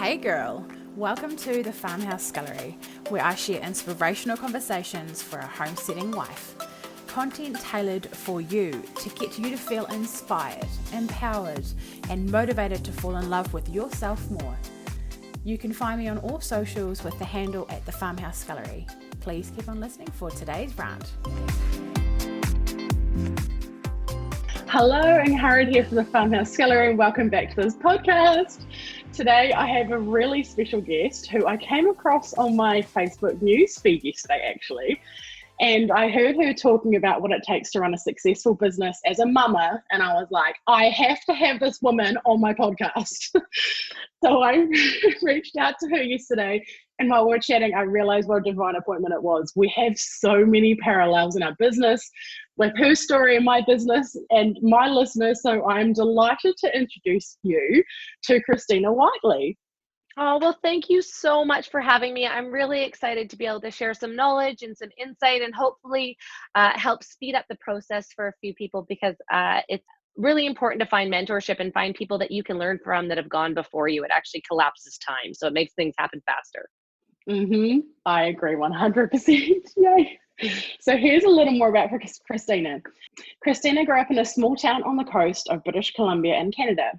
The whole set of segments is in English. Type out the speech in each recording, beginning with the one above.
Hey girl, welcome to the Farmhouse Scullery, where I share inspirational conversations for a homesteading wife. Content tailored for you to get you to feel inspired, empowered, and motivated to fall in love with yourself more. You can find me on all socials with the handle at the Farmhouse Scullery. Please keep on listening for today's rant. Hello, Angharad here from the Farmhouse Scullery, and welcome back to this podcast. Today I have a really special guest who I came across on my Facebook news feed yesterday actually, and I heard her talking about what it takes to run a successful business as a mama, and I was like, I have to have this woman on my podcast. So I reached out to her yesterday, and while we were chatting, I realized what a divine appointment it was. We have so many parallels in our business with her story and my business and my listeners. So I'm delighted to introduce you to Christina Whiteley. Oh, well, thank you so much for having me. I'm really excited to be able to share some knowledge and some insight and hopefully help speed up the process for a few people, because it's really important to find mentorship and find people that you can learn from that have gone before you. It actually collapses time, so it makes things happen faster. I agree 100%. Yay. So here's a little more about Christina. Christina grew up in a small town on the coast of British Columbia in Canada.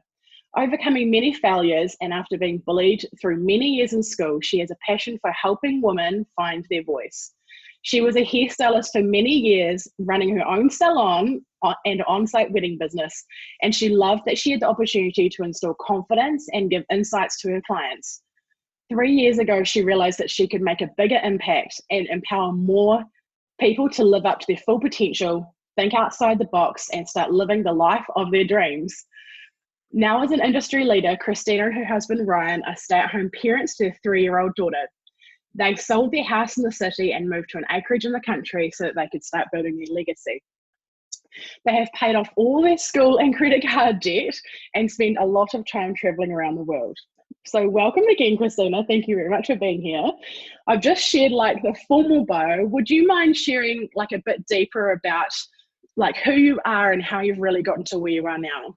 Overcoming many failures and after being bullied through many years in school, she has a passion for helping women find their voice. She was a hairstylist for many years, running her own salon and on-site wedding business, and she loved that she had the opportunity to instill confidence and give insights to her clients. 3 years ago, she realized that she could make a bigger impact and empower more people to live up to their full potential, think outside the box, and start living the life of their dreams. Now, as an industry leader, Christina and her husband Ryan are stay-at-home parents to their 3-year-old daughter. They sold their house in the city and moved to an acreage in the country so that they could start building their legacy. They have paid off all their school and credit card debt and spend a lot of time traveling around the world. So welcome again, Christina. Thank you very much for being here. I've just shared like the formal bio. Would you mind sharing like a bit deeper about like who you are and how you've really gotten to where you are now?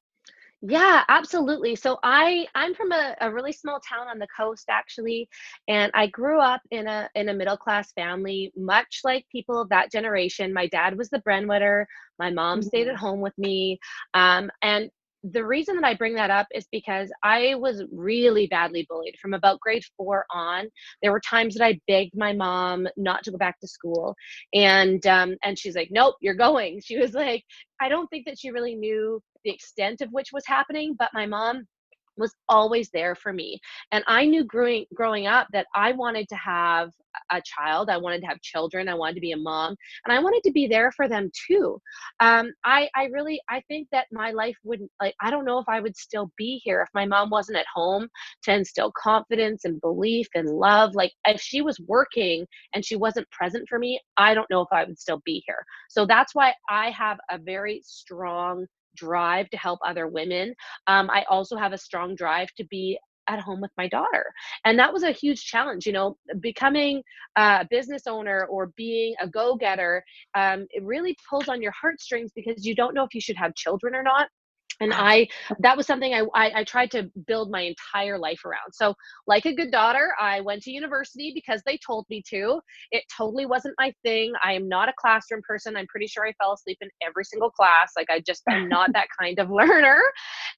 Yeah, absolutely. So I'm from a really small town on the coast actually, and I grew up in a middle class family, much like people of that generation. My dad was the breadwinner. My mom stayed at home with me, and the reason that I bring that up is because I was really badly bullied from about grade 4 on. There were times that I begged my mom not to go back to school, and she's like, "Nope, you're going." She was like, I don't think that she really knew the extent of which was happening, but my mom was always there for me. And I knew growing up that I wanted to have a child. I wanted to have children. I wanted to be a mom, and I wanted to be there for them too. I think that my life wouldn't, like, I don't know if I would still be here if my mom wasn't at home to instill confidence and belief and love. Like, if she was working and she wasn't present for me, I don't know if I would still be here. So that's why I have a very strong drive to help other women. I also have a strong drive to be at home with my daughter. And that was a huge challenge, becoming a business owner or being a go-getter. It really pulls on your heartstrings because you don't know if you should have children or not. And that was something I tried to build my entire life around. So like a good daughter, I went to university because they told me to. It totally wasn't my thing. I am not a classroom person. I'm pretty sure I fell asleep in every single class. Like I'm not that kind of learner.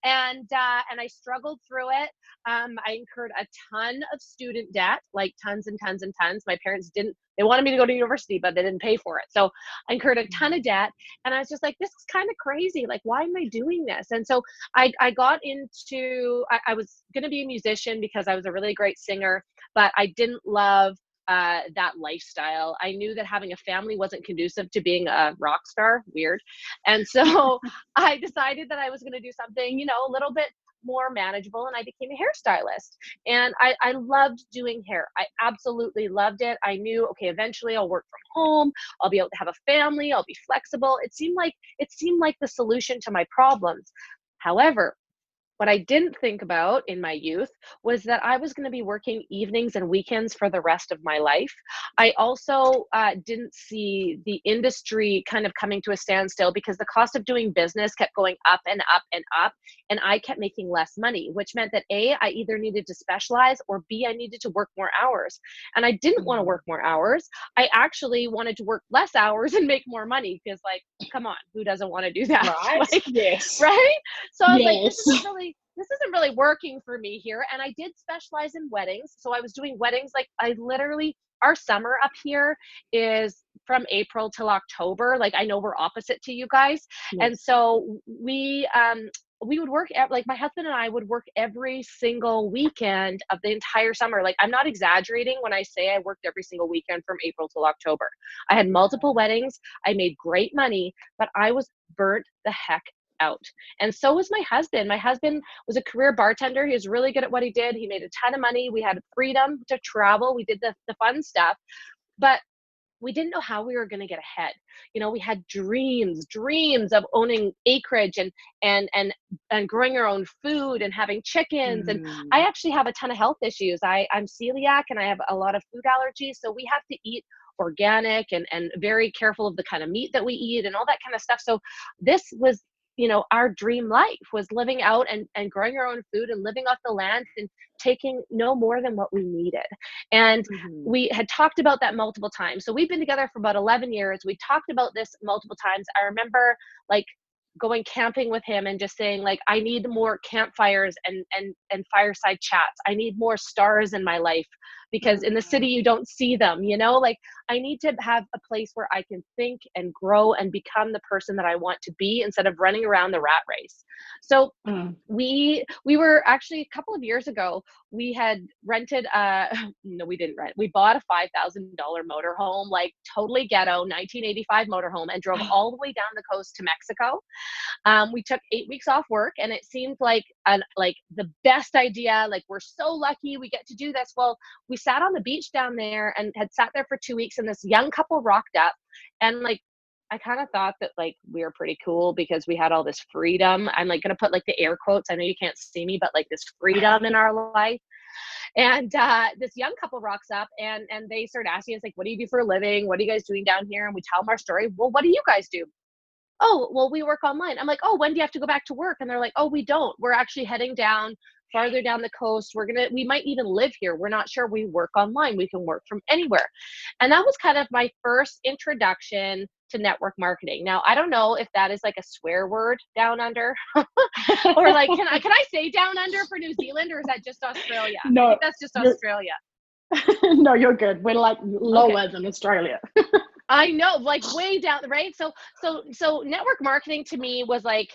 And I struggled through it. I incurred a ton of student debt, like tons and tons and tons. My parents they wanted me to go to university, but they didn't pay for it. So I incurred a ton of debt, and I was just like, this is kind of crazy. Like, why am I doing this? And so I got into, I was going to be a musician because I was a really great singer, but I didn't love that lifestyle. I knew that having a family wasn't conducive to being a rock star. Weird. And so I decided that I was going to do something, a little bit more manageable, and I became a hairstylist. And I loved doing hair. I absolutely loved it. I knew, okay, eventually I'll work from home. I'll be able to have a family. I'll be flexible. It seemed like the solution to my problems. However, What I didn't think about in my youth was that I was going to be working evenings and weekends for the rest of my life. I also didn't see the industry kind of coming to a standstill because the cost of doing business kept going up and up and up, and I kept making less money, which meant that A, I either needed to specialize, or B, I needed to work more hours. And I didn't want to work more hours. I actually wanted to work less hours and make more money because, like, come on, who doesn't want to do that? Right? Like, Yes. right? So I was like, Yes. this isn't really working for me here. And I did specialize in weddings. So I was doing weddings. Like, I literally, our summer up here is from April till October. Like, I know we're opposite to you guys. Yes. And so we would work like my husband and I would work every single weekend of the entire summer. Like, I'm not exaggerating when I say I worked every single weekend from April till October. I had multiple weddings. I made great money, but I was burnt the heck out. And so was my husband. My husband was a career bartender. He was really good at what he did. He made a ton of money. We had freedom to travel. We did the fun stuff, but we didn't know how we were going to get ahead. You know, we had dreams of owning acreage and growing our own food and having chickens. And I actually have a ton of health issues. I'm celiac and I have a lot of food allergies. So we have to eat organic and very careful of the kind of meat that we eat and all that kind of stuff. So this was, you know, our dream life was living out and growing our own food and living off the land and taking no more than what we needed. And we had talked about that multiple times. So we've been together for about 11 years. We talked about this multiple times. I remember like going camping with him and just saying, like, I need more campfires and fireside chats. I need more stars in my life because in the city you don't see them, you know, like I need to have a place where I can think and grow and become the person that I want to be instead of running around the rat race. So we were actually a couple of years ago, we had rented no, we didn't rent. We bought a $5,000 motorhome, like totally ghetto 1985 motorhome, and drove all the way down the coast to Mexico. We took 8 weeks off work, and it seemed like the best idea. Like, we're so lucky we get to do this. Well, we sat on the beach down there and had sat there for 2 weeks, and this young couple rocked up, and like, I kind of thought that like we were pretty cool because we had all this freedom. I'm like going to put like the air quotes. I know you can't see me, but like this freedom in our life. And this young couple rocks up and they start asking us, like, what do you do for a living? What are you guys doing down here? And we tell them our story. Well, what do you guys do? Oh, well, we work online. I'm like, oh, when do you have to go back to work? And they're like, oh, we don't. We're actually heading down farther down the coast. We might even live here. We're not sure. We work online. We can work from anywhere. And that was kind of my first introduction to network marketing. Now, I don't know if that is like a swear word down under or like, can I say down under for New Zealand, or is that just Australia? No, I think that's just Australia. No, you're good. We're like lower than Australia. I know, like way down, right? So network marketing to me was like,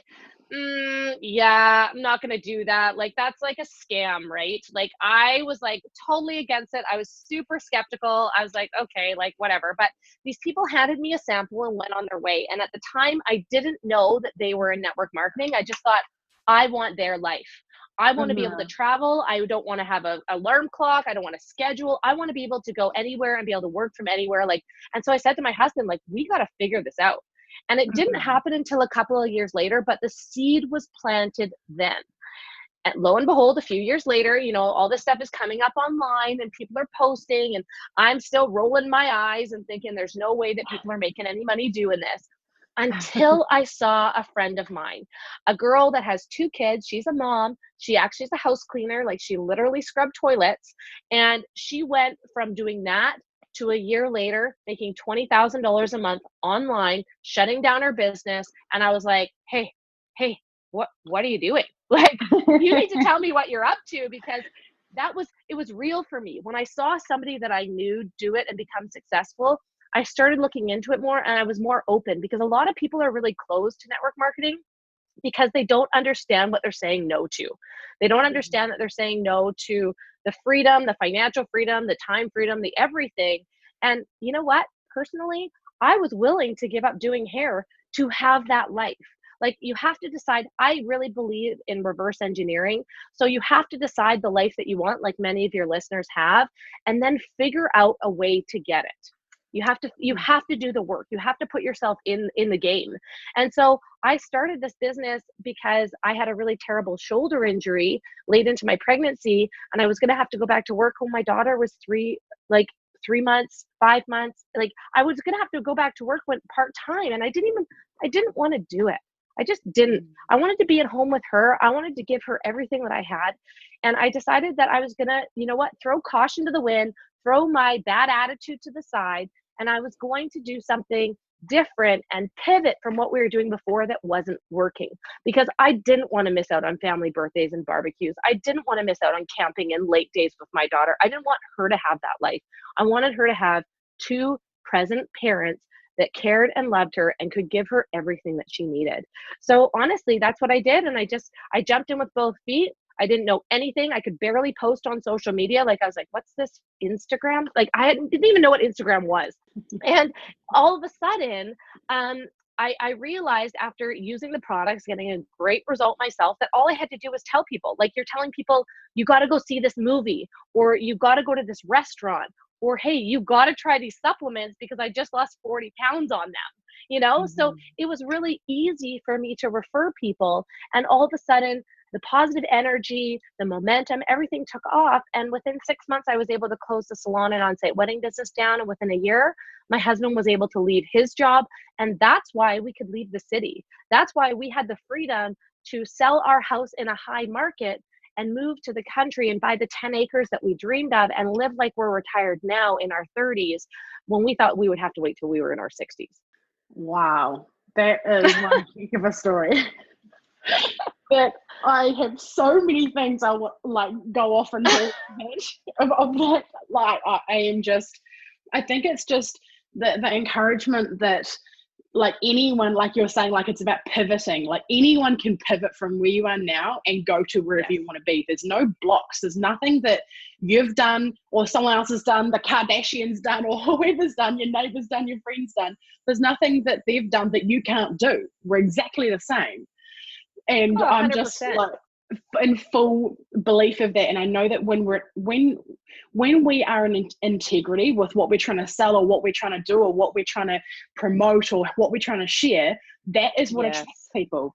yeah, I'm not going to do that. Like, that's like a scam, right? Like, I was like totally against it. I was super skeptical. I was like, okay, like whatever. But these people handed me a sample and went on their way. And at the time, I didn't know that they were in network marketing. I just thought, I want their life. I want to be able to travel. I don't want to have an alarm clock. I don't want to schedule. I want to be able to go anywhere and be able to work from anywhere. Like, and so I said to my husband, like, we got to figure this out. And it didn't happen until a couple of years later, but the seed was planted then. And lo and behold, a few years later, you know, all this stuff is coming up online and people are posting, and I'm still rolling my eyes and thinking there's no way that people are making any money doing this. Until I saw a friend of mine, a girl that has 2 kids. She's a mom. She actually is a house cleaner. Like, she literally scrubbed toilets. And she went from doing that to a year later making $20,000 a month online, shutting down her business. And I was like, hey, what are you doing? Like, you need to tell me what you're up to, because it was real for me. When I saw somebody that I knew do it and become successful, I started looking into it more, and I was more open, because a lot of people are really closed to network marketing because they don't understand what they're saying no to. They don't understand that they're saying no to the freedom, the financial freedom, the time freedom, the everything. And you know what? Personally, I was willing to give up doing hair to have that life. Like, you have to decide. I really believe in reverse engineering. So you have to decide the life that you want, like many of your listeners have, and then figure out a way to get it. You have to do the work. You have to put yourself in the game. And so I started this business because I had a really terrible shoulder injury late into my pregnancy, and I was going to have to go back to work when my daughter was 3 months, 5 months. Like, I was going to have to go back to work when part-time, and I didn't want to do it. I just didn't. I wanted to be at home with her. I wanted to give her everything that I had. And I decided that I was going to, you know what, throw caution to the wind, throw my bad attitude to the side, and I was going to do something different and pivot from what we were doing before that wasn't working, because I didn't want to miss out on family birthdays and barbecues. I didn't want to miss out on camping and late days with my daughter. I didn't want her to have that life. I wanted her to have two present parents that cared and loved her and could give her everything that she needed. So honestly, that's what I did. And I jumped in with both feet. I didn't know anything. I could barely post on social media. Like, I was like, what's this Instagram? Like, didn't even know what Instagram was. And all of a sudden, I realized, after using the products, getting a great result myself, that all I had to do was tell people. Like, you're telling people, you got to go see this movie, or you got to go to this restaurant, or, hey, you got to try these supplements because I just lost 40 pounds on them. So it was really easy for me to refer people. And all of a sudden, the positive energy, the momentum, everything took off. And within 6 months, I was able to close the salon and on-site wedding business down. And within a year, my husband was able to leave his job. And that's why we could leave the city. That's why we had the freedom to sell our house in a high market and move to the country and buy the 10 acres that we dreamed of and live like we're retired now in our 30s, when we thought we would have to wait till we were in our 60s. Wow, that is one heck of a story. That I have so many things I like go off and do of that. Like, I think it's just the encouragement that, like, anyone, like you're saying, like, it's about pivoting. Like, anyone can pivot from where you are now and go to wherever you want to be. There's no blocks. There's nothing that you've done or someone else has done, the Kardashians done, or whoever's done, your neighbor's done, your friend's done. There's nothing that they've done that you can't do. We're exactly the same. And I'm just like in full belief of that. And I know that when we are in integrity with what we're trying to sell, or what we're trying to do, or what we're trying to promote, or what we're trying to share, that is what attracts people.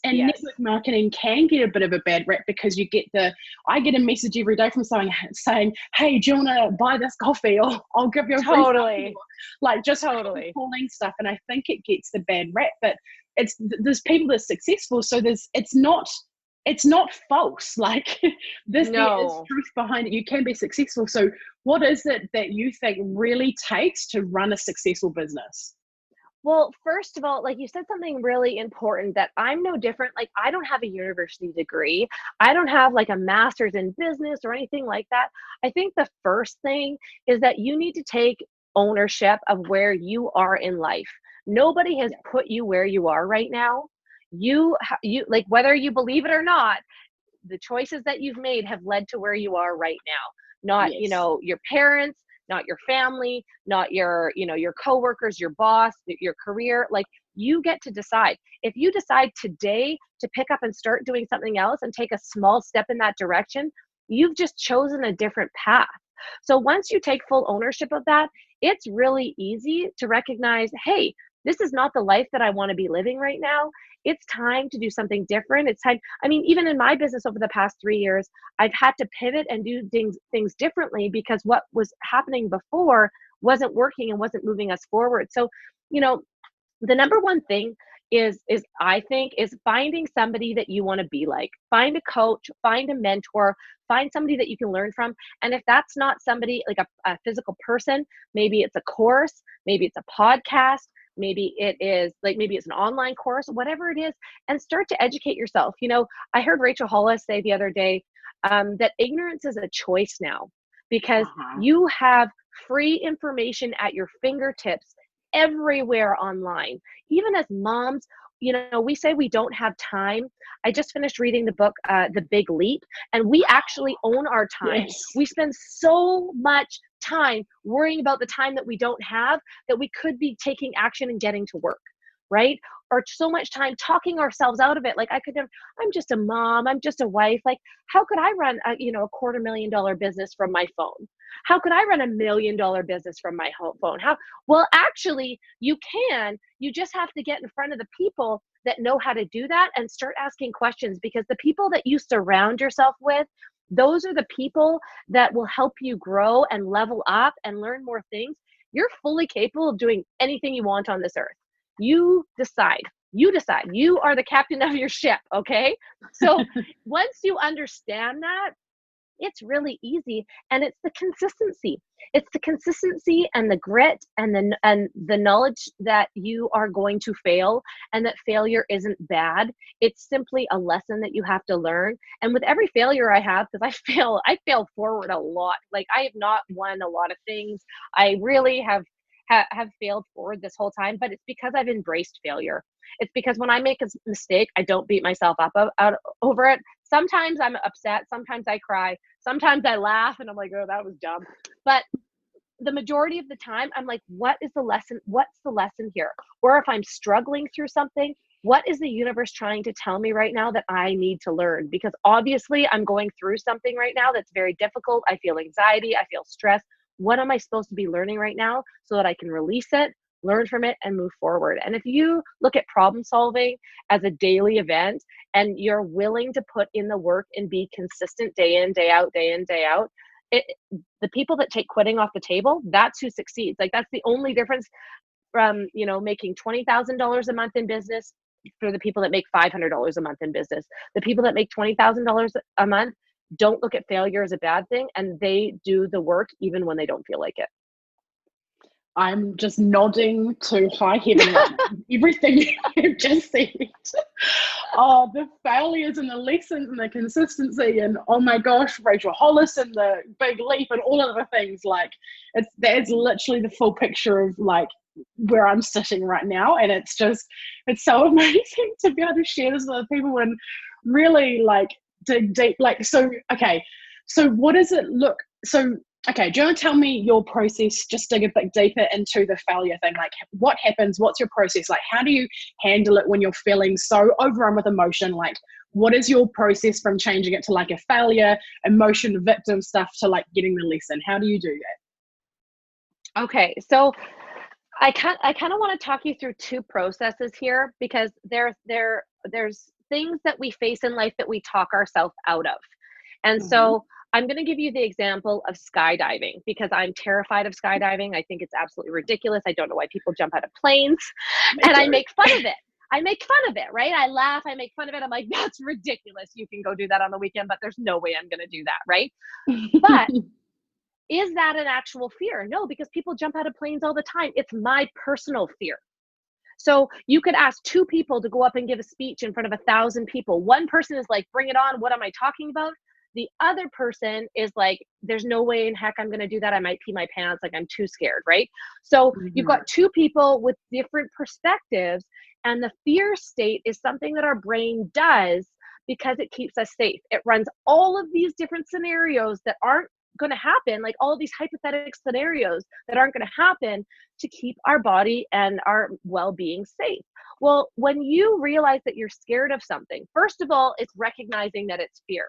Network marketing can get a bit of a bad rap, because I get a message every day from someone saying, hey, do you want to buy this coffee, or I'll give you a free coffee, like, just calling stuff. And I think it gets the bad rap, but there's people that are successful, so it's not false. Like, there is truth behind it. You can be successful. So what is it that you think really takes to run a successful business? Well, first of all, like, you said something really important, that I'm no different. Like, I don't have a university degree. I don't have like a master's in business or anything like that. I think the first thing is that you need to take ownership of where you are in life. Nobody has put you where you are right now. You like, whether you believe it or not, the choices that you've made have led to where you are right now. Not, your parents, not your family, not your coworkers, your boss, your career. Like, you get to decide. If you decide today to pick up and start doing something else and take a small step in that direction, you've just chosen a different path. So once you take full ownership of that, it's really easy to recognize, hey, this is not the life that I want to be living right now. It's time to do something different. It's time. I mean, even in my business over the past 3 years, I've had to pivot and do things differently, because what was happening before wasn't working and wasn't moving us forward. So, the number one thing is I think is finding somebody that you want to be like. Find a coach, find a mentor, find somebody that you can learn from. And if that's not somebody like a physical person, maybe it's a course, maybe it's a podcast, maybe it's an online course, whatever it is, and start to educate yourself. I heard Rachel Hollis say the other day that ignorance is a choice now, because you have free information at your fingertips everywhere online. Even as moms, we say we don't have time. I just finished reading the book, The Big Leap, and we actually own our time. Yes. We spend so much time worrying about the time that we don't have, that we could be taking action and getting to work. right? Or so much time talking ourselves out of it. Like I could never, I'm just a mom, I'm just a wife. Like how could I run a, you know, $250,000 business from my phone? How could I run $1 million business from my home phone? How, well, actually you can, you just have to get in front of the people that know how to do that and start asking questions, because the people that you surround yourself with, those are the people that will help you grow and level up and learn more things. You're fully capable of doing anything you want on this earth. You decide. You decide. You are the captain of your ship, okay? So once you understand that, it's really easy, and it's the consistency. It's the consistency and the grit and the knowledge that you are going to fail and that failure isn't bad. It's simply a lesson that you have to learn. And with every failure I have, because I fail forward a lot. Like I have not won a lot of things. I really have failed forward this whole time, but it's because I've embraced failure. It's because when I make a mistake, I don't beat myself up out over it. Sometimes I'm upset. Sometimes I cry. Sometimes I laugh and I'm like, oh, that was dumb. But the majority of the time, I'm like, what is the lesson? What's the lesson here? Or if I'm struggling through something, what is the universe trying to tell me right now that I need to learn? Because obviously I'm going through something right now that's very difficult. I feel anxiety. I feel stress. What am I supposed to be learning right now so that I can release it, learn from it, and move forward? And if you look at problem solving as a daily event and you're willing to put in the work and be consistent day in, day out, day in, day out, the people that take quitting off the table, that's who succeeds. Like that's the only difference from, you know, making $20,000 a month in business for the people that make $500 a month in business. The people that make $20,000 a month don't look at failure as a bad thing, and they do the work even when they don't feel like it. I'm just nodding to high heaven right now. Everything you've just said. Oh, the failures and the lessons and the consistency, and oh my gosh, Rachel Hollis and the big leap and all of the things. Like that's literally the full picture of like where I'm sitting right now, and it's so amazing to be able to share this with other people and really like dig deep. Like so what does it look so? Okay, do you want to tell me your process, just dig a bit deeper into the failure thing? Like what happens? What's your process? Like how do you handle it when you're feeling so overrun with emotion? Like what is your process from changing it to like a failure, emotion, victim stuff to like getting the lesson? How do you do that? Okay, so I kind of want to talk you through two processes here, because there's things that we face in life that we talk ourselves out of. And so I'm going to give you the example of skydiving, because I'm terrified of skydiving. I think it's absolutely ridiculous. I don't know why people jump out of planes, and I make fun of it. I make fun of it, right? I laugh, I make fun of it. I'm like, that's ridiculous. You can go do that on the weekend, but there's no way I'm going to do that, right? But is that an actual fear? No, because people jump out of planes all the time. It's my personal fear. So you could ask two people to go up and give a speech in front of 1,000 people. One person is like, bring it on. What am I talking about? The other person is like, there's no way in heck I'm going to do that. I might pee my pants. Like I'm too scared, right? So you've got two people with different perspectives, and the fear state is something that our brain does because it keeps us safe. It runs all of these different scenarios that aren't going to happen, like all of these hypothetical scenarios that aren't going to happen, to keep our body and our well-being safe. Well, when you realize that you're scared of something, first of all, it's recognizing that it's fear.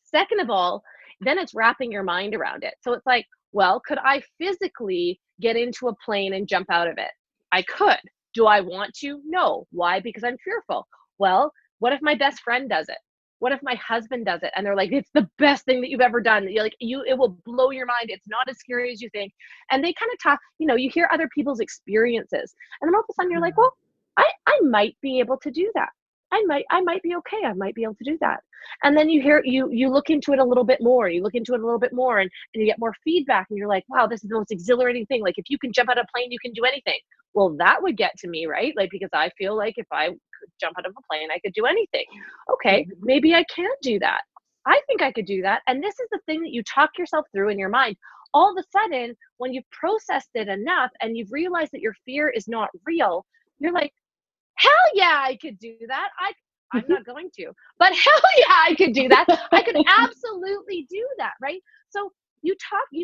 Second of all, then it's wrapping your mind around it. So it's like, well, could I physically get into a plane and jump out of it? I could. Do I want to? No. Why? Because I'm fearful. Well, what if my best friend does it? What if my husband does it? And they're like, it's the best thing that you've ever done. You're like, it will blow your mind. It's not as scary as you think. And they kind of talk, you hear other people's experiences. And then all of a sudden you're like, well, I might be able to do that. I might be okay. I might be able to do that. And then you look into it a little bit more. You look into it a little bit more, and you get more feedback, and you're like, wow, this is the most exhilarating thing. Like if you can jump out of a plane, you can do anything. Well, that would get to me, right? Like, because I feel like if I could jump out of a plane, I could do anything. Okay, maybe I can't do that. I think I could do that. And this is the thing that you talk yourself through in your mind. All of a sudden, when you've processed it enough and you've realized that your fear is not real, you're like, hell yeah, I could do that. I'm not going to, but hell yeah, I could do that. I could absolutely do that, right? So you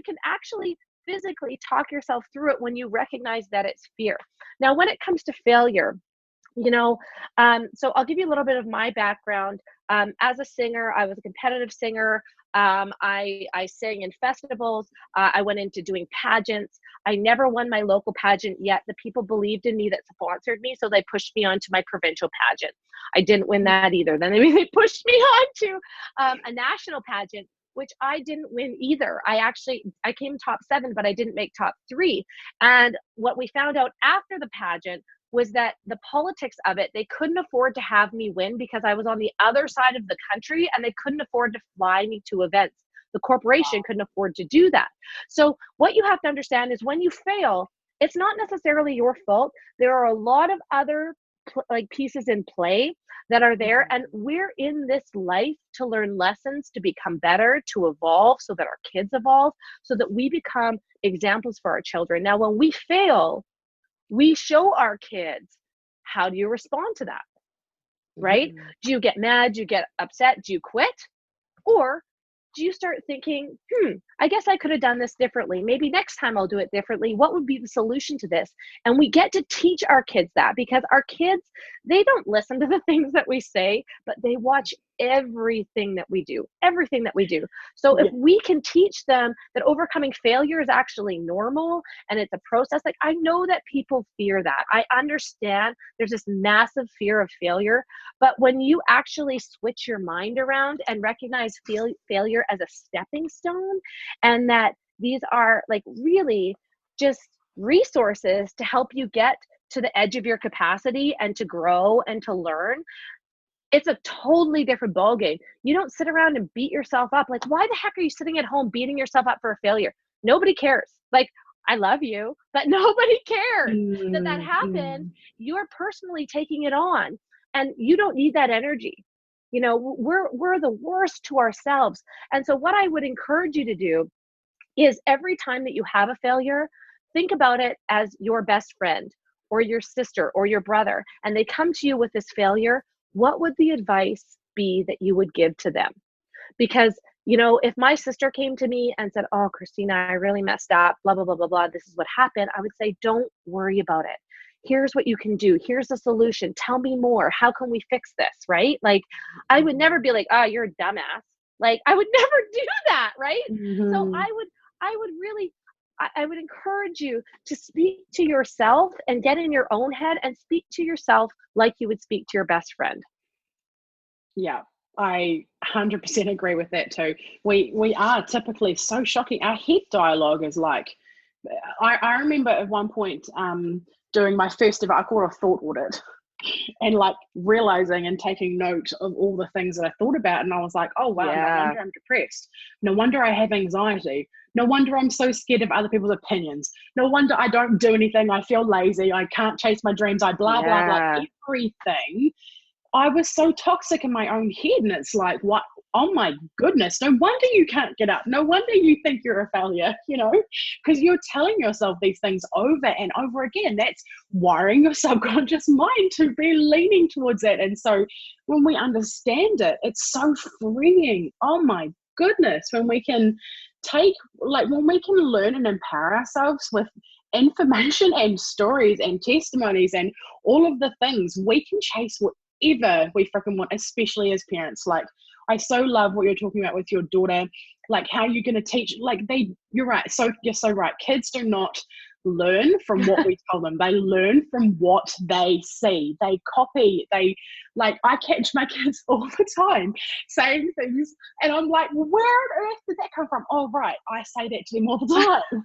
can actually physically talk yourself through it when you recognize that it's fear. Now, when it comes to failure, So I'll give you a little bit of my background. As a singer, I was a competitive singer. I sang in festivals. I went into doing pageants. I never won my local pageant, yet the people believed in me that sponsored me, so they pushed me on to my provincial pageant. I didn't win that either. Then they pushed me on to a national pageant, which I didn't win either. I came top 7, but I didn't make top 3. And what we found out after the pageant was that the politics of it, they couldn't afford to have me win because I was on the other side of the country, and they couldn't afford to fly me to events. The corporation couldn't afford to do that. So what you have to understand is when you fail, it's not necessarily your fault. There are a lot of other pieces in play that are there, and we're in this life to learn lessons, to become better, to evolve, so that our kids evolve, so that we become examples for our children. Now, when we fail, we show our kids, how do you respond to that, right? Do you get mad? Do you get upset? Do you quit? Or do you start thinking, I guess I could have done this differently. Maybe next time I'll do it differently. What would be the solution to this? And we get to teach our kids that, because our kids, they don't listen to the things that we say, but they watch everything that we do, So if we can teach them that overcoming failure is actually normal and it's a process, like, I know that people fear that. I understand there's this massive fear of failure, but when you actually switch your mind around and recognize failure as a stepping stone, and that these are like really just resources to help you get to the edge of your capacity and to grow and to learn, it's a totally different ballgame. You don't sit around and beat yourself up. Like, why the heck are you sitting at home beating yourself up for a failure? Nobody cares. Like, I love you, but nobody cares that happened. You're personally taking it on, and you don't need that energy. We're the worst to ourselves. And so what I would encourage you to do is, every time that you have a failure, think about it as your best friend or your sister or your brother, and they come to you with this failure. What would the advice be that you would give to them? Because, if my sister came to me and said, "Oh, Christina, I really messed up, blah, blah, blah, blah, blah, this is what happened," I would say, don't worry about it. Here's what you can do. Here's the solution. Tell me more. How can we fix this? Right? Like, I would never be like, "Oh, you're a dumbass." Like, I would never do that. Right? So I would encourage you to speak to yourself and get in your own head and speak to yourself like you would speak to your best friend. Yeah, I 100% agree with that too. We are typically so shocking. Our head dialogue is like, I remember at one point doing my first ever, I call it a thought audit, and like realizing and taking note of all the things that I thought about. And I was like, oh wow, no wonder I'm depressed. No wonder I have anxiety. No wonder I'm so scared of other people's opinions. No wonder I don't do anything. I feel lazy. I can't chase my dreams. I blah, blah, blah, everything. I was so toxic in my own head. And it's like, what? Oh my goodness. No wonder you can't get up. No wonder you think you're a failure, because you're telling yourself these things over and over again. That's wiring your subconscious mind to be leaning towards that. And so when we understand it, it's so freeing. Oh my goodness. When we can when we can learn and empower ourselves with information and stories and testimonies and all of the things, we can chase whatever we freaking want, especially as parents. Like, I so love what you're talking about with your daughter, like how you're going to teach, you're right. So you're so right. Kids do not learn from what we tell them. They learn from what they see. They copy. I catch my kids all the time saying things, and I'm like, well, where on earth did that come from? Oh, right. I say that to them all the time.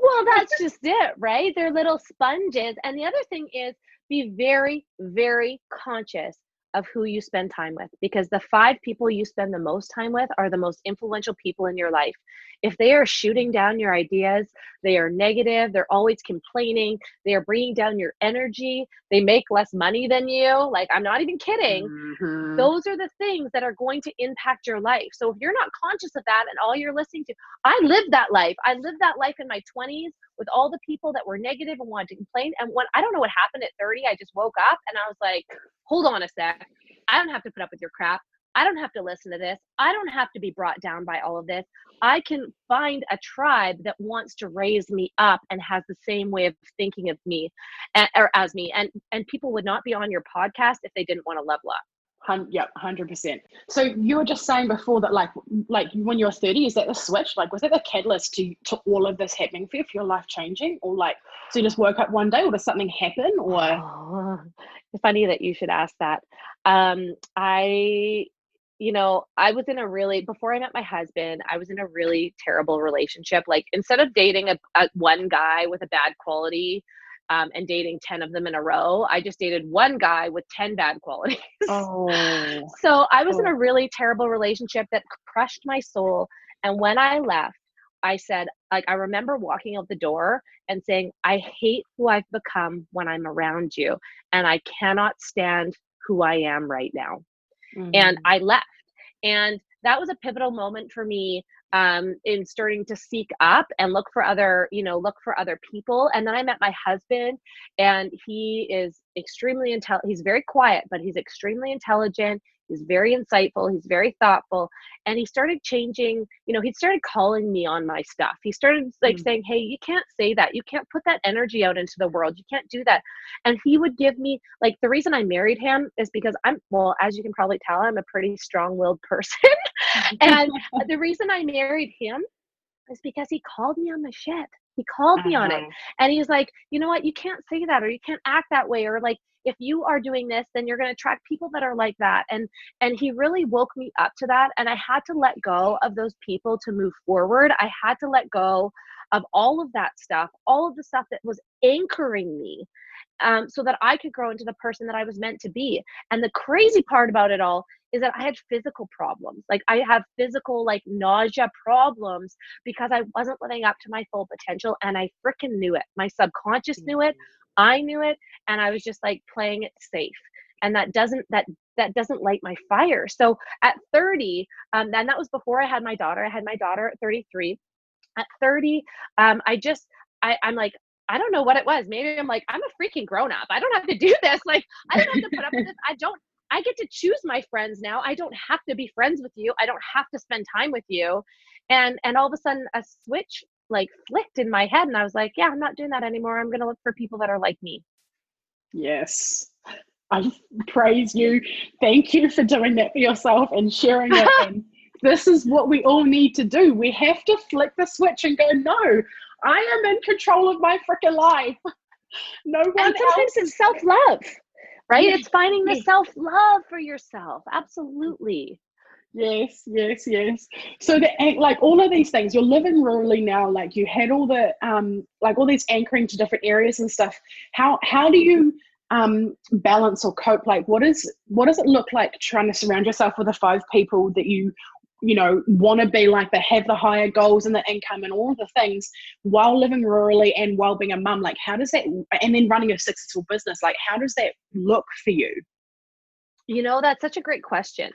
Well, that's just it, right? They're little sponges. And the other thing is, be very, very conscious of who you spend time with, because the 5 people you spend the most time with are the most influential people in your life. If they are shooting down your ideas, they are negative, they're always complaining, they are bringing down your energy, they make less money than you, like, I'm not even kidding. Those are the things that are going to impact your life. So if you're not conscious of that and all you're listening to, I lived that life in my 20s with all the people that were negative and wanted to complain. And when I don't know what happened at 30, I just woke up and I was like, hold on a sec. I don't have to put up with your crap. I don't have to listen to this. I don't have to be brought down by all of this. I can find a tribe that wants to raise me up and has the same way of thinking of me, or as me. And people would not be on your podcast if they didn't want to level up. Yep, 100%. So you were just saying before that, like when you were 30, is that the switch? Like, was that the catalyst to all of this happening for you, for your life changing? Or like, so you just woke up one day, or does something happen? Or It's funny that you should ask that. I was in a really, before I met my husband, I was in a really terrible relationship. Like, instead of dating a one guy with a bad quality, and dating 10 of them in a row, I just dated one guy with 10 bad qualities. oh, So I was in a really terrible relationship that crushed my soul. And when I left, I said, like, I remember walking out the door and saying, I hate who I've become when I'm around you, and I cannot stand who I am right now. And I left. And that was a pivotal moment for me, in starting to seek up and look for other people. And then I met my husband, and he is extremely intelligent. He's very quiet, but he's extremely intelligent. He's very insightful. He's very thoughtful. And he started changing, he started calling me on my stuff. He started saying, hey, you can't say that. You can't put that energy out into the world. You can't do that. And he would give me, like, the reason I married him is because as you can probably tell, I'm a pretty strong-willed person. And the reason I married him is because he called me on my shit. He called me on it. And he's like, you know what? You can't say that, or you can't act that way. Or like, if you are doing this, then you're going to attract people that are like that. And he really woke me up to that. And I had to let go of those people to move forward. I had to let go of all of that stuff, all of the stuff that was anchoring me, so that I could grow into the person that I was meant to be. And the crazy part about it all is that I had physical problems. Like, I have physical, like, nausea problems because I wasn't living up to my full potential, and I freaking knew it. My subconscious knew it. I knew it. And I was just like playing it safe. And that doesn't light my fire. So at 30, then that was before I had my daughter. I had my daughter at 33. At 30, I'm like, I don't know what it was. Maybe I'm like, I'm a freaking grown up. I don't have to do this. Like, I don't have to put up with this. I get to choose my friends now. I don't have to be friends with you. I don't have to spend time with you. And all of a sudden a switch like flicked in my head, and I was like, yeah, I'm not doing that anymore. I'm going to look for people that are like me. Yes. I praise you. Thank you for doing that for yourself and sharing it. And this is what we all need to do. We have to flick the switch and go, no, I am in control of my freaking life. No one and sometimes else. It's self-love, right? Yes. It's finding the self-love for yourself. Absolutely. Yes. So like all of these things, you're living rurally now, like you had all the like all these anchoring to different areas and stuff. How do you balance or cope? Like what does it look like trying to surround yourself with the 5 people that you want to be like, that have the higher goals and the income and all of the things, while living rurally and while being a mum? Like, how does that, and then running a successful business, like how does that look for you? That's such a great question.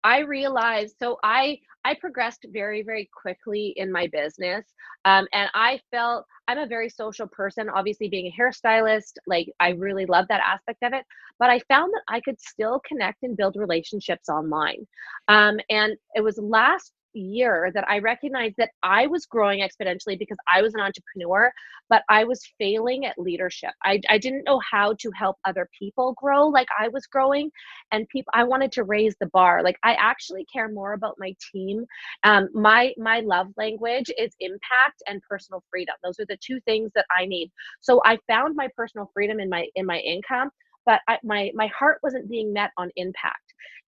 I realized, so I progressed very, very quickly in my business. And I felt I'm a very social person, obviously being a hairstylist, like I really love that aspect of it, but I found that I could still connect and build relationships online. And it was last year that I recognized that I was growing exponentially because I was an entrepreneur, but I was failing at leadership. I didn't know how to help other people grow like I was growing, and I wanted to raise the bar. Like, I actually care more about my team. My love language is impact and personal freedom. Those are the 2 things that I need. So I found my personal freedom in my income, but my heart wasn't being met on impact.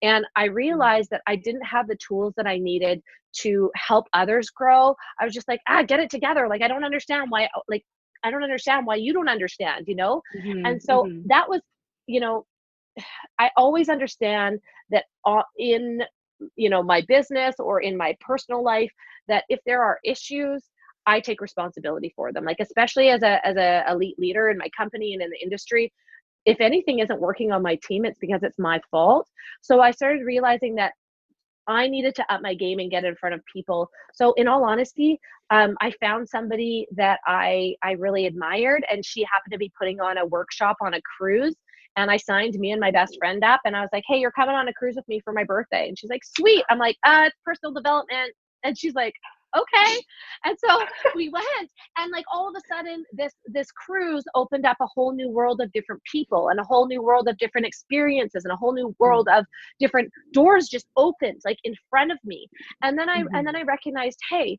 And I realized that I didn't have the tools that I needed to help others grow. I was just like, get it together. Like, I don't understand why you don't understand, And so that was, I always understand that in, my business or in my personal life, that if there are issues, I take responsibility for them. Like, especially as a elite leader in my company and in the industry, if anything isn't working on my team, it's because it's my fault. So I started realizing that I needed to up my game and get in front of people. So in all honesty, I found somebody that I really admired, and she happened to be putting on a workshop on a cruise. And I signed me and my best friend up, and I was like, hey, you're coming on a cruise with me for my birthday. And she's like, sweet. I'm like, it's personal development. And she's like, okay. And so we went, and like all of a sudden this cruise opened up a whole new world of different people and a whole new world of different experiences and a whole new world of different doors just opened like in front of me. And then I recognized, hey,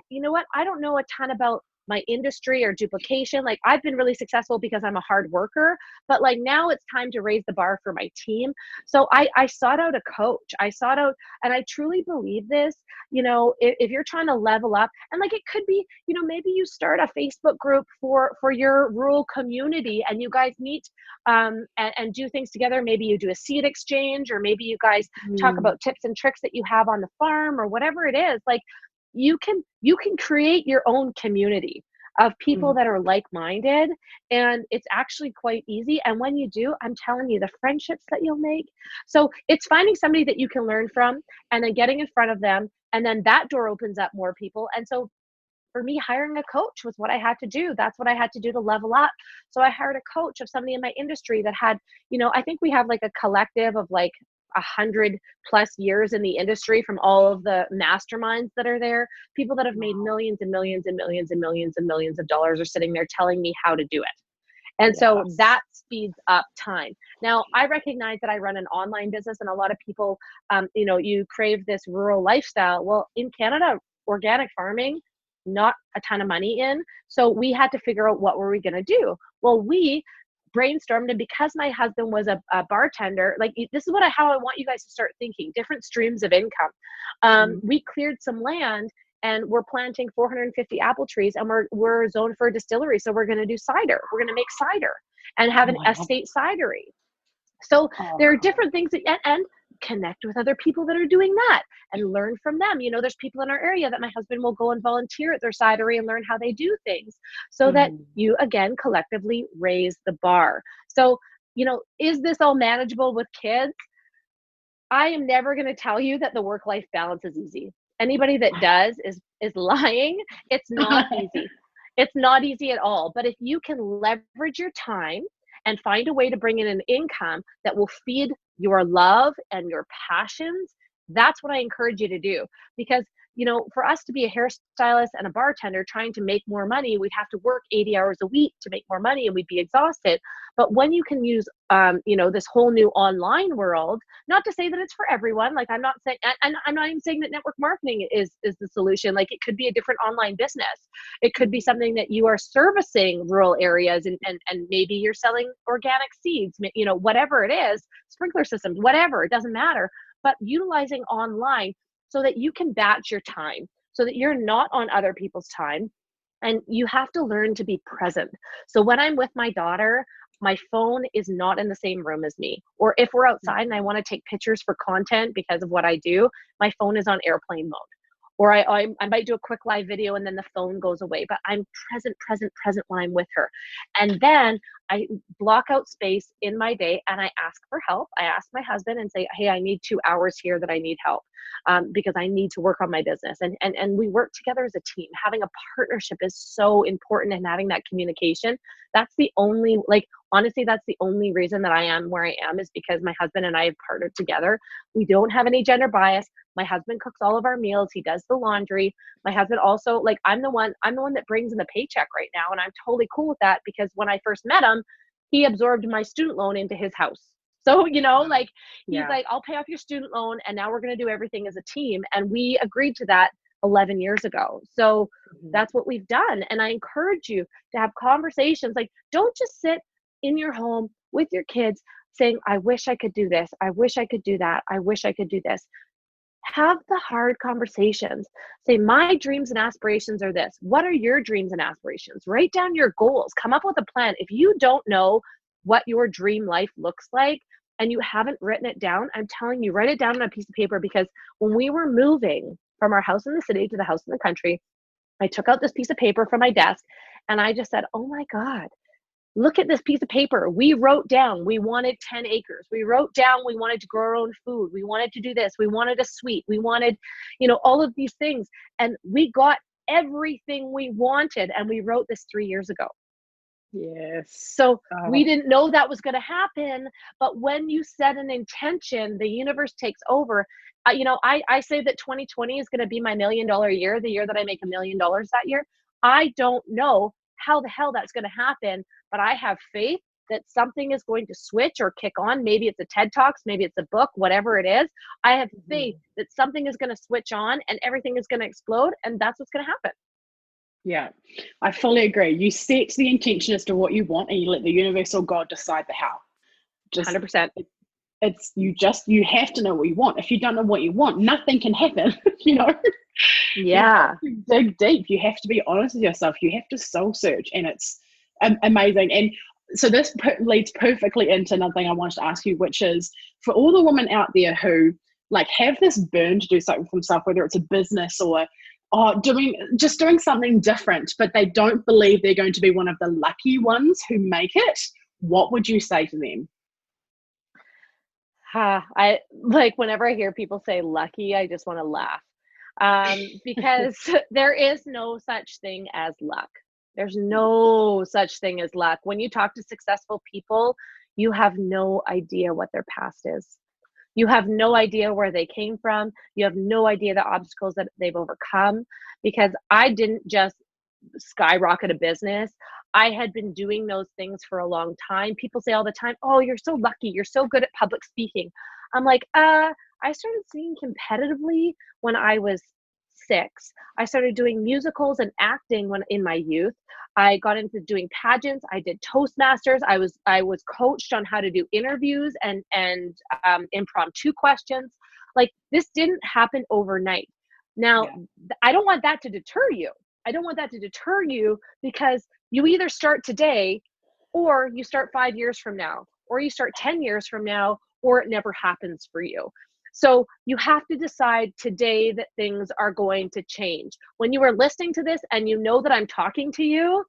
you know what? I don't know a ton about my industry or duplication. Like I've been really successful because I'm a hard worker, but like now it's time to raise the bar for my team. So I sought out a coach. I sought out, and I truly believe this, you know, if you're trying to level up, and like it could be, you know, maybe you start a Facebook group for your rural community and you guys meet and do things together. Maybe you do a seed exchange, or maybe you guys talk about tips and tricks that you have on the farm or whatever it is. Like you can create your own community of people that are like-minded, and it's actually quite easy. And when you do, I'm telling you, the friendships that you'll make. So it's finding somebody that you can learn from and then getting in front of them, and then that door opens up more people. And so for me, hiring a coach was what I had to do. That's what I had to do to level up. So I hired a coach of somebody in my industry that had, you know, I think we have like a collective of like 100+ years in the industry from all of the masterminds that are there. People that have made millions and millions and millions and millions and millions of dollars are sitting there telling me how to do it. And so that speeds up time. Now, I recognize that I run an online business, and a lot of people, you know, you crave this rural lifestyle. Well, in Canada, organic farming, not a ton of money in. So we had to figure out what were we going to do. Well, we brainstormed, and because my husband was a bartender, like this is how I want you guys to start thinking, different streams of income. We cleared some land, and we're planting 450 apple trees, and we're zoned for a distillery. So we're going to do cider. We're going to make cider and have an estate cidery. So there are different things and connect with other people that are doing that and learn from them. You know, there's people in our area that my husband will go and volunteer at their cidery and learn how they do things, so that you, again, collectively raise the bar. So, you know, is this all manageable with kids? I am never going to tell you that the work-life balance is easy. Anybody that does is lying. It's not easy. It's not easy at all. But if you can leverage your time and find a way to bring in an income that will feed your love and your passions, that's what I encourage you to do. Because, you know, for us to be a hairstylist and a bartender trying to make more money, we'd have to work 80 hours a week to make more money, and we'd be exhausted. But when you can use, you know, this whole new online world, not to say that it's for everyone, like I'm not saying, and I'm not even saying that network marketing is the solution. Like it could be a different online business. It could be something that you are servicing rural areas, and maybe you're selling organic seeds, you know, whatever it is, sprinkler systems, whatever, it doesn't matter. But utilizing online so that you can batch your time, so that you're not on other people's time. And you have to learn to be present. So when I'm with my daughter, my phone is not in the same room as me. Or if we're outside and I want to take pictures for content because of what I do, my phone is on airplane mode. Or I might do a quick live video and then the phone goes away, but I'm present when I'm with her. And then I block out space in my day and I ask for help. I ask my husband and say, hey, I need 2 hours here that I need help because I need to work on my business. And we work together as a team. Having a partnership is so important, and having that communication. That's the only, like, honestly, that's the only reason that I am where I am, is because my husband and I have partnered together. We don't have any gender bias. My husband cooks all of our meals. He does the laundry. My husband also, like, I'm the one that brings in the paycheck right now. And I'm totally cool with that, because when I first met him, he absorbed my student loan into his house. So, you know, like, he's like, I'll pay off your student loan, and now we're going to do everything as a team. And we agreed to that 11 years ago. So that's what we've done. And I encourage you to have conversations. Like, don't just sit in your home with your kids saying, I wish I could do this. I wish I could do that. I wish I could do this. Have the hard conversations. Say, my dreams and aspirations are this. What are your dreams and aspirations? Write down your goals. Come up with a plan. If you don't know what your dream life looks like and you haven't written it down, I'm telling you, write it down on a piece of paper. Because when we were moving from our house in the city to the house in the country, I took out this piece of paper from my desk and I just said, oh my God, look at this piece of paper. We wrote down we wanted 10 acres. We wrote down we wanted to grow our own food. We wanted to do this. We wanted a suite. We wanted, you know, all of these things. And we got everything we wanted. And we wrote this 3 years ago. Yes. So Oh, we didn't know that was going to happen. But when you set an intention, the universe takes over. I say that 2020 is going to be my $1 million year, the year that I make $1 million that year. I don't know how the hell that's going to happen, but I have faith that something is going to switch or kick on. Maybe it's a TED Talks, maybe it's a book, whatever it is. I have faith that something is going to switch on and everything is going to explode, and that's what's going to happen. yeah, I fully agree. You set the intention as to what you want and you let the universe or God decide the how. Just 100%. You have to know what you want. If you don't know what you want, nothing can happen. Yeah. You have to dig deep. You have to be honest with yourself. You have to soul search, and it's amazing. And so this leads perfectly into another thing I wanted to ask you, which is for all the women out there who like have this burn to do something for themselves, whether it's a business or doing something different, but they don't believe they're going to be one of the lucky ones who make it. What would you say to them? I like whenever I hear people say lucky, I just want to laugh. Because there is no such thing as luck. There's no such thing as luck. When you talk to successful people, you have no idea what their past is. You have no idea where they came from. You have no idea the obstacles that they've overcome, because I didn't just skyrocket a business. I had been doing those things for a long time. People say all the time, "Oh, you're so lucky. You're so good at public speaking." I'm like, I started singing competitively when I was 6. I started doing musicals and acting when in my youth. I got into doing pageants. I did Toastmasters. I was coached on how to do interviews and impromptu questions. Like, this didn't happen overnight. Now, I don't want that to deter you. I don't want that to deter you, because you either start today, or you start 5 years from now, or you start 10 years from now, or it never happens for you. So you have to decide today that things are going to change. When you are listening to this and you know that I'm talking to you,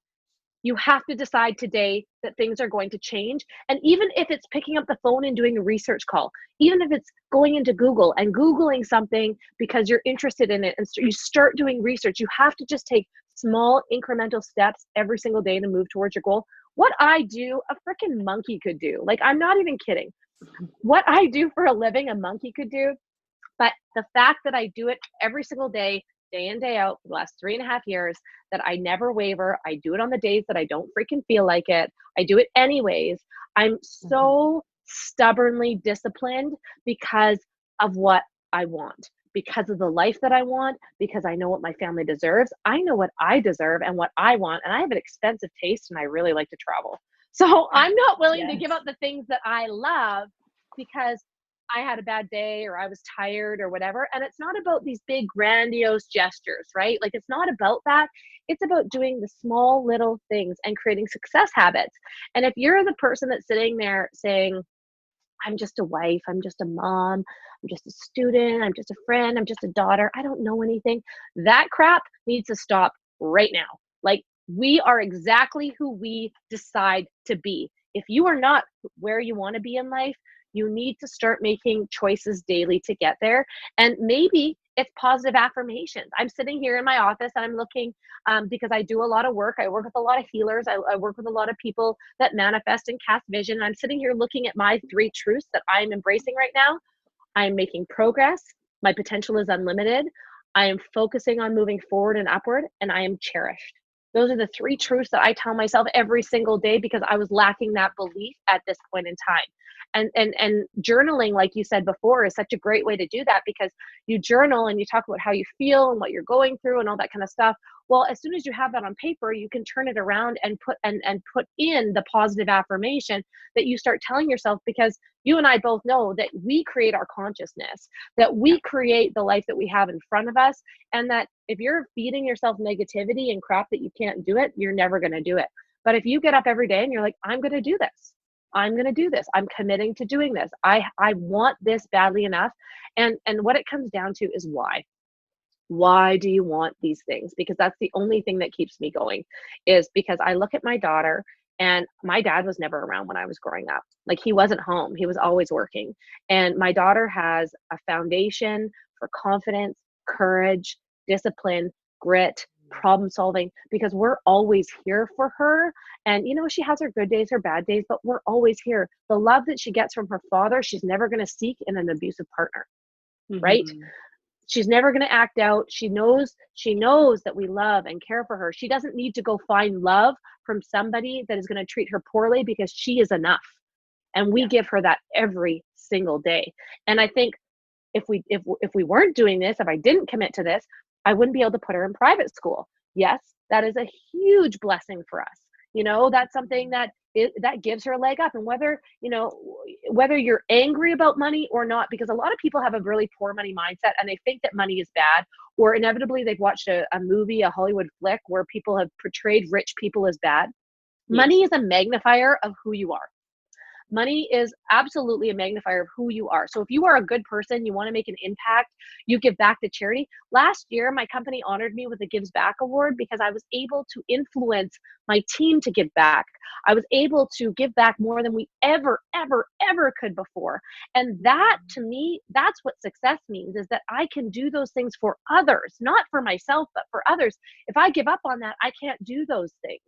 you have to decide today that things are going to change. And even if it's picking up the phone and doing a research call, even if it's going into Google and Googling something because you're interested in it, and you start doing research, you have to just take small incremental steps every single day to move towards your goal. What I do, a freaking monkey could do. Like, I'm not even kidding. What I do for a living, a monkey could do. But the fact that I do it every single day in, day out, for the last 3.5 years, that I never waver. I do it on the days that I don't freaking feel like it. I do it anyways. I'm so stubbornly disciplined because of what I want, because of the life that I want, because I know what my family deserves. I know what I deserve and what I want. And I have an expensive taste and I really like to travel. So I'm not willing to give up the things that I love because I had a bad day or I was tired or whatever. And it's not about these big grandiose gestures, right? Like, it's not about that. It's about doing the small little things and creating success habits. And if you're the person that's sitting there saying, I'm just a wife, I'm just a mom, I'm just a student, I'm just a friend, I'm just a daughter, I don't know anything, that crap needs to stop right now. Like, we are exactly who we decide to be. If you are not where you want to be in life, you need to start making choices daily to get there. And maybe it's positive affirmations. I'm sitting here in my office and I'm looking, because I do a lot of work. I work with a lot of healers. I work with a lot of people that manifest and cast vision. I'm sitting here looking at my 3 truths that I'm embracing right now. I am making progress. My potential is unlimited. I am focusing on moving forward and upward, and I am cherished. Those are the 3 truths that I tell myself every single day because I was lacking that belief at this point in time. And journaling, like you said before, is such a great way to do that, because you journal and you talk about how you feel and what you're going through and all that kind of stuff. Well, as soon as you have that on paper, you can turn it around and put in the positive affirmation that you start telling yourself, because you and I both know that we create our consciousness, that we create the life that we have in front of us, and that if you're feeding yourself negativity and crap that you can't do it, you're never going to do it. But if you get up every day and you're like, I'm going to do this. I'm going to do this. I'm committing to doing this. I want this badly enough. And what it comes down to is why. Why do you want these things? Because that's the only thing that keeps me going, is because I look at my daughter, and my dad was never around when I was growing up. Like, he wasn't home. He was always working. And my daughter has a foundation for confidence, courage, discipline, grit, problem solving, because we're always here for her. And, she has her good days, her bad days, but we're always here. The love that she gets from her father, she's never going to seek in an abusive partner, right? She's never going to act out. She knows that we love and care for her. She doesn't need to go find love from somebody that is going to treat her poorly, because she is enough. And we give her that every single day. And I think if we weren't doing this, if I didn't commit to this, I wouldn't be able to put her in private school. Yes, that is a huge blessing for us. That's something that gives her a leg up. And whether you're angry about money or not, because a lot of people have a really poor money mindset and they think that money is bad, or inevitably they've watched a movie, a Hollywood flick where people have portrayed rich people as bad. Yes. Money is a magnifier of who you are. Money is absolutely a magnifier of who you are. So if you are a good person, you want to make an impact, you give back to charity. Last year, my company honored me with a Gives Back award because I was able to influence my team to give back. I was able to give back more than we ever could before. And that, to me, that's what success means, is that I can do those things for others, not for myself, but for others. If I give up on that, I can't do those things,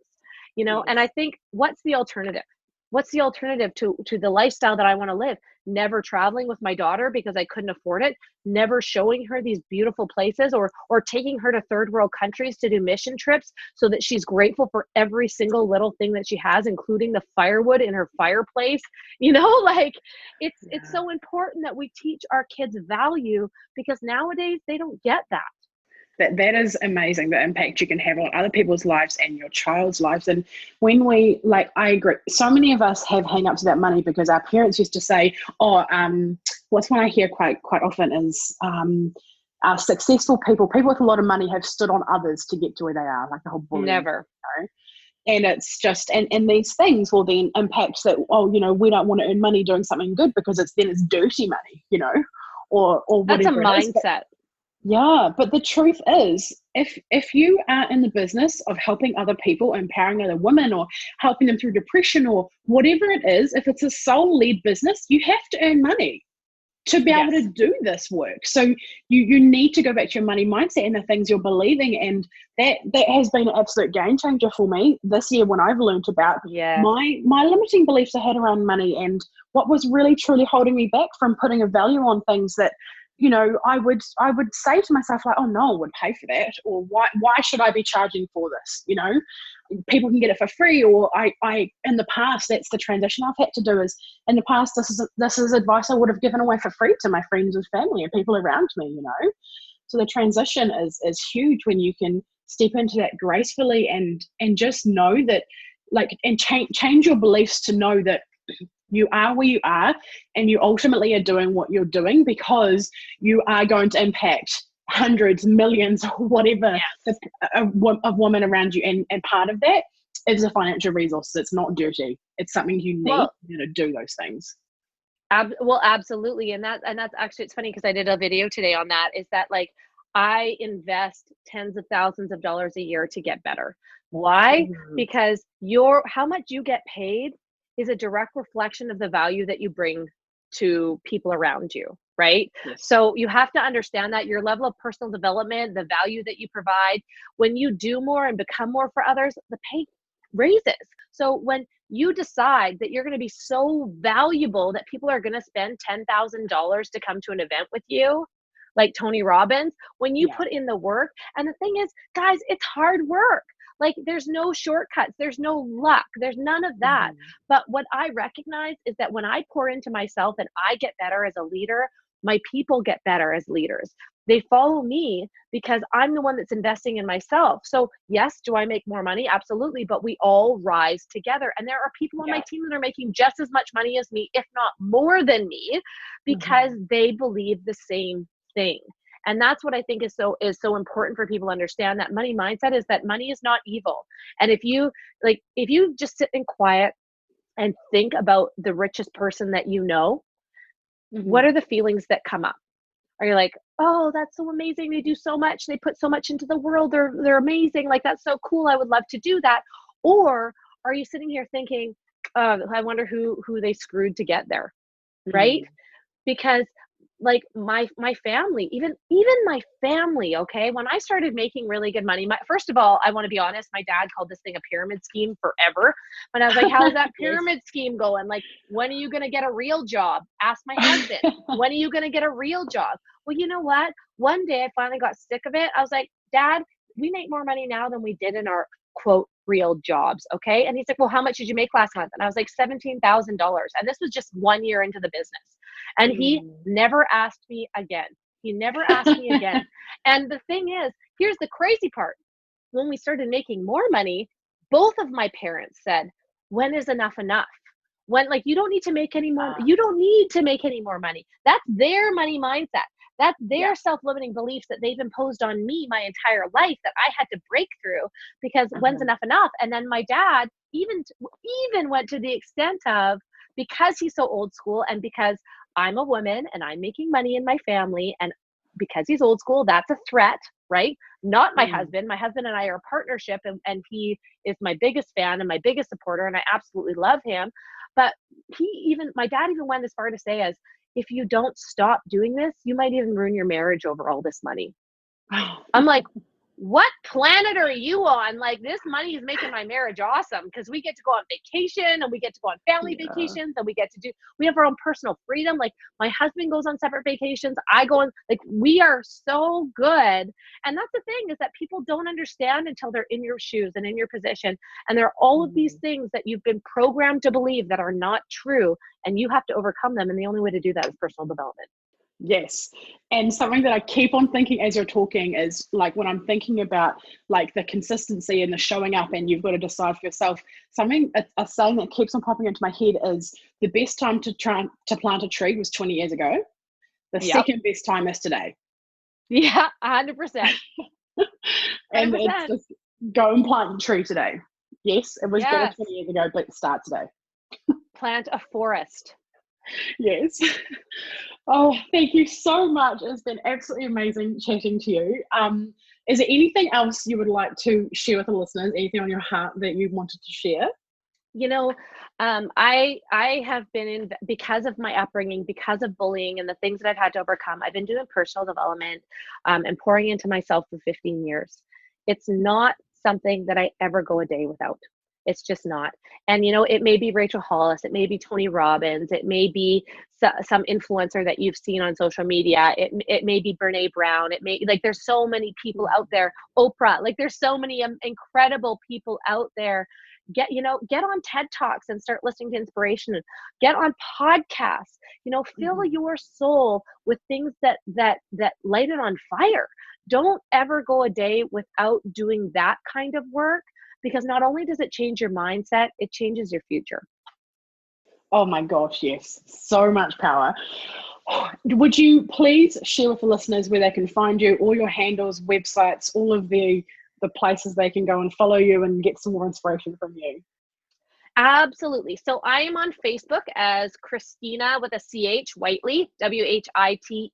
Yes. And I think, what's the alternative? What's the alternative to the lifestyle that I want to live? Never traveling with my daughter because I couldn't afford it, never showing her these beautiful places, or taking her to third world countries to do mission trips so that she's grateful for every single little thing that she has, including the firewood in her fireplace. It's so important that we teach our kids value, because nowadays they don't get that. That is amazing, the impact you can have on other people's lives and your child's lives. And when I agree, so many of us have hang-ups about money because our parents used to say, what's one I hear quite often is successful people with a lot of money have stood on others to get to where they are, like the whole bullying. Never. And it's just, and these things will then impact that, we don't want to earn money doing something good because it's dirty money, or whatever. That's a mindset. Yeah, but the truth is, if you are in the business of helping other people, empowering other women, or helping them through depression, or whatever it is, if it's a soul-led business, you have to earn money to be able to do this work. So you need to go back to your money mindset and the things you're believing. And that has been an absolute game changer for me this year, when I've learned about my limiting beliefs I had around money, and what was really truly holding me back from putting a value on things that, I would say to myself, like, oh, no one would pay for that, or why should I be charging for this? People can get it for free, or I in the past, that's the transition I've had to do, is in the past, this is advice I would have given away for free to my friends and family and people around me, So the transition is huge when you can step into that gracefully and just know that, and change your beliefs to know that you are where you are, and you ultimately are doing what you're doing because you are going to impact hundreds, millions, whatever, of women around you. And part of that is a financial resource. It's not dirty. It's something you need to do those things. Well, absolutely. And that's actually, it's funny because I did a video today on that, is that I invest tens of thousands of dollars a year to get better. Why? Mm-hmm. Because how much you get paid is a direct reflection of the value that you bring to people around you, right? Yes. So you have to understand that your level of personal development, the value that you provide, when you do more and become more for others, the pay raises. So when you decide that you're going to be so valuable that people are going to spend $10,000 to come to an event with you, like Tony Robbins, when you put in the work, and the thing is, guys, it's hard work. There's no shortcuts. There's no luck. There's none of that. Mm-hmm. But what I recognize is that when I pour into myself and I get better as a leader, my people get better as leaders. They follow me because I'm the one that's investing in myself. So yes, do I make more money? Absolutely. But we all rise together. And there are people on my team that are making just as much money as me, if not more than me, because they believe the same thing. And that's what I think is so important for people to understand, that money mindset is that money is not evil. And if you just sit in quiet and think about the richest person that you know, what are the feelings that come up? Are you like, oh, that's so amazing. They do so much. They put so much into the world. They're amazing. That's so cool. I would love to do that. Or are you sitting here thinking, I wonder who they screwed to get there, right? Because like my family, even my family, okay, when I started making really good money, first of all, I want to be honest, my dad called this thing a pyramid scheme forever. But I was like, how's that pyramid scheme going? Like, when are you going to get a real job? Ask my husband, when are you going to get a real job? Well, you know what? One day I finally got sick of it. I was like, Dad, we make more money now than we did in our quote real jobs. Okay. And he's like, well, how much did you make last month? And I was like, $17,000. And this was just 1 year into the business. And he never asked me again. He never asked me again. And the thing is, here's the crazy part. When we started making more money, both of my parents said, when is enough enough? When, like, you don't need to make any more, you don't need to make any more money. That's their money mindset. That's their self-limiting beliefs that they've imposed on me my entire life that I had to break through, because when's enough enough? And then my dad even went to the extent of, because he's so old school and because I'm a woman and I'm making money in my family, and because he's old school, that's a threat, right? Not my husband. My husband and I are a partnership, and he is my biggest fan and my biggest supporter, and I absolutely love him. But my dad even went as far to say as, if you don't stop doing this, you might even ruin your marriage over all this money. I'm like, what planet are you on? Like, this money is making my marriage awesome because we get to go on vacation and we get to go on family vacations and we have our own personal freedom. Like, my husband goes on separate vacations. I go on, like, we are so good. And that's the thing, is that people don't understand until they're in your shoes and in your position. And there are all of these things that you've been programmed to believe that are not true, and you have to overcome them. And the only way to do that is personal development. Yes. And something that I keep on thinking as you're talking is, like, when I'm thinking about like the consistency and the showing up, and you've got to decide for yourself, a saying that keeps on popping into my head is, the best time to plant a tree was 20 years ago. The second best time is today. Yeah, 100%. And it's just, go and plant a tree today. Yes, it was better 20 years ago, but start today. Plant a forest. Yes. Oh, thank you so much. It's been absolutely amazing chatting to you. Is there anything else you would like to share with the listeners? Anything on your heart that you wanted to share? You know, I have been because of my upbringing, because of bullying and the things that I've had to overcome, I've been doing personal development and pouring into myself for 15 years. It's not something that I ever go a day without. It's just not. And, you know, it may be Rachel Hollis, it may be Tony Robbins, it may be some influencer that you've seen on social media. It may be Brene Brown. It may, like, there's so many people out there, Oprah, like, there's so many incredible people out there. Get on TED Talks and start listening to inspiration, get on podcasts, fill your soul with things that light it on fire. Don't ever go a day without doing that kind of work, because not only does it change your mindset, it changes your future. Oh my gosh, yes. So much power. Would you please share with the listeners where they can find you, all your handles, websites, all of the places they can go and follow you and get some more inspiration from you? Absolutely. So I am on Facebook as Christina with a CH Whiteley, Whiteley.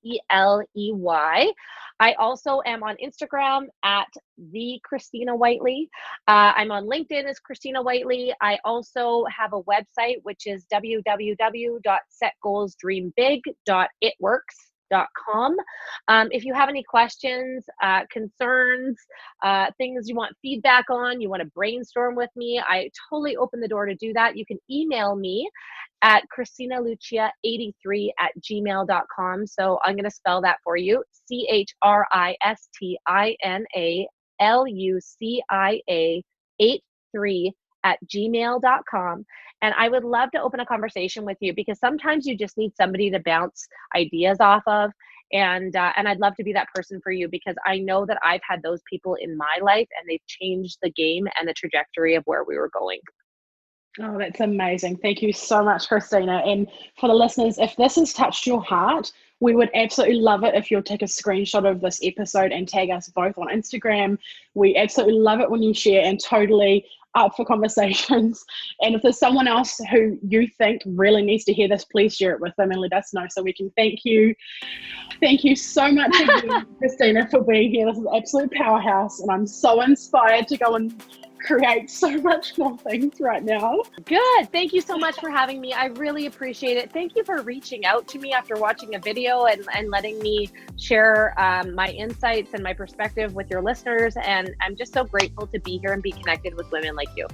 I also am on Instagram at the Christina Whiteley. I'm on LinkedIn as Christina Whiteley. I also have a website, which is www.setgoalsdreambig.itworks.com. If you have any questions, concerns, things you want feedback on, you want to brainstorm with me, I totally open the door to do that. You can email me at ChristinaLucia83@gmail.com. So I'm going to spell that for you. ChristinaLucia83@gmail.com. And I would love to open a conversation with you, because sometimes you just need somebody to bounce ideas off of. And I'd love to be that person for you, because I know that I've had those people in my life, and they've changed the game and the trajectory of where we were going. Oh, that's amazing. Thank you so much, Christina. And for the listeners, if this has touched your heart, we would absolutely love it if you'll take a screenshot of this episode and tag us both on Instagram. We absolutely love it when you share, and totally up for conversations. And if there's someone else who you think really needs to hear this, please share it with them and let us know so we can thank you. Thank you so much again, Christina, for being here. This is an absolute powerhouse, and I'm so inspired to go and create so much more things right now. Good. Thank you so much for having me. I really appreciate it. Thank you for reaching out to me after watching a video and letting me share my insights and my perspective with your listeners. And I'm just so grateful to be here and be connected with women like you.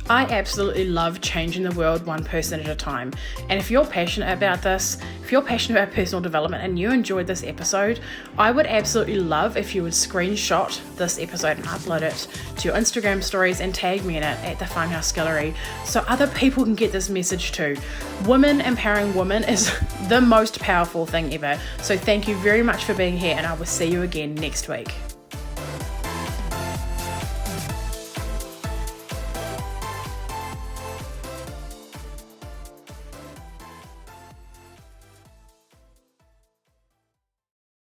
I absolutely love changing the world one person at a time. And if you're passionate about this, if you're passionate about personal development and you enjoyed this episode, I would absolutely love if you would screenshot this episode and upload it to your Instagram stories and tag me in it at the Farmhouse Gallery so other people can get this message too. Women empowering women is the most powerful thing ever. So thank you very much for being here, and I will see you again next week.